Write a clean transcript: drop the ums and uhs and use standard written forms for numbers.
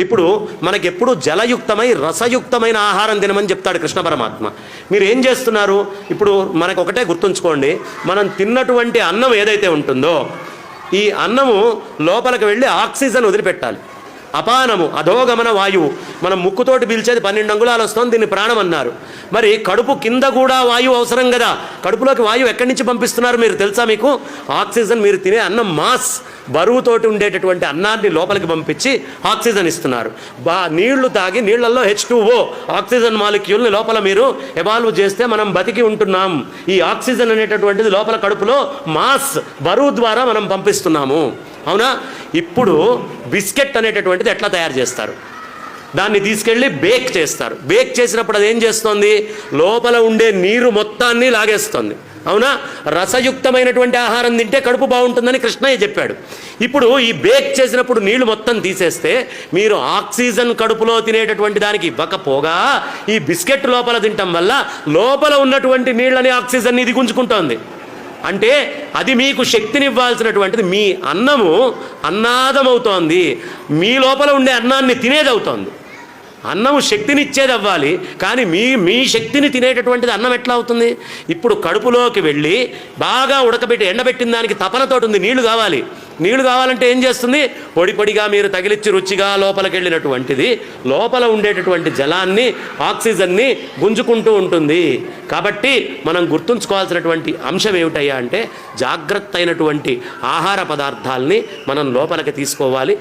ఇప్పుడు మనకెప్పుడు జలయుక్తమై రసయుక్తమైన ఆహారం తినమని చెప్తాడు కృష్ణ పరమాత్మ. మీరు ఏం చేస్తున్నారు? ఇప్పుడు మనకు ఒకటే గుర్తుంచుకోండి, మనం తిన్నటువంటి అన్నం ఏదైతే ఉంటుందో ఈ అన్నము లోపలికి వెళ్ళి ఆక్సిజన్ వదిలిపెట్టాలి. అపానము అధోగమన వాయువు, మనం ముక్కుతోటి పీల్చేది 12 అంగుళాలు వస్తుంది, దీన్ని ప్రాణం అన్నారు. మరి కడుపు కింద కూడా వాయువు అవసరం కదా, కడుపులోకి వాయువు ఎక్కడి నుంచి పంపిస్తున్నారు మీరు తెలుసా మీకు? ఆక్సిజన్. మీరు తినే అన్నం మాస్ బరువుతోటి ఉండేటటువంటి అన్నాన్ని లోపలికి పంపించి ఆక్సిజన్ ఇస్తున్నారు. నీళ్లు తాగి నీళ్లలో H2O ఆక్సిజన్ మాలిక్యూల్ని లోపల మీరు ఎవాల్వ్ చేస్తే మనం బతికి ఉంటున్నాం. ఈ ఆక్సిజన్ అనేటటువంటిది లోపల కడుపులో మాస్ బరువు ద్వారా మనం పంపిస్తున్నాము, అవునా? ఇప్పుడు బిస్కెట్ అనేటటువంటిది ఎట్లా తయారు చేస్తారు? దాన్ని తీసుకెళ్ళి బేక్ చేస్తారు. బేక్ చేసినప్పుడు అది ఏం చేస్తుంది? లోపల ఉండే నీరు మొత్తాన్ని లాగేస్తుంది, అవునా? రసయుక్తమైనటువంటి ఆహారం తింటే కడుపు బాగుంటుందని కృష్ణయ్య చెప్పాడు. ఇప్పుడు ఈ బేక్ చేసినప్పుడు నీళ్లు మొత్తం తీసేస్తే మీరు ఆక్సిజన్ కడుపులో తినేటటువంటి దానికి ఇవ్వకపోగా ఈ బిస్కెట్ లోపల తినటం వల్ల లోపల ఉన్నటువంటి నీళ్ళని ఆక్సిజన్ని ఇది గుంజుకుంటోంది. అంటే అది మీకు శక్తినివ్వాల్సినటువంటిది మీ అన్నము అన్నాదమవుతోంది, మీ లోపల ఉండే అన్నాన్ని తినేది అవుతోంది. అన్నము శక్తినిచ్చేది అవ్వాలి, కానీ మీ శక్తిని తినేటటువంటిది అన్నం ఎట్లా అవుతుంది? ఇప్పుడు కడుపులోకి వెళ్ళి బాగా ఉడకబెట్టి ఎండబెట్టిన దానికి తపనతోటి ఉంది, నీళ్లు కావాలి. నీళ్లు కావాలంటే ఏం చేస్తుంది? పొడి పొడిగా మీరు తగిలిచ్చి రుచిగా లోపలికి వెళ్ళినటువంటిది లోపల ఉండేటటువంటి జలాన్ని ఆక్సిజన్ని గుంజుకుంటూ ఉంటుంది. కాబట్టి మనం గుర్తుంచుకోవాల్సినటువంటి అంశం ఏమిటయ్యా అంటే జాగ్రత్త అయినటువంటి ఆహార పదార్థాలని మనం లోపలికి తీసుకోవాలి.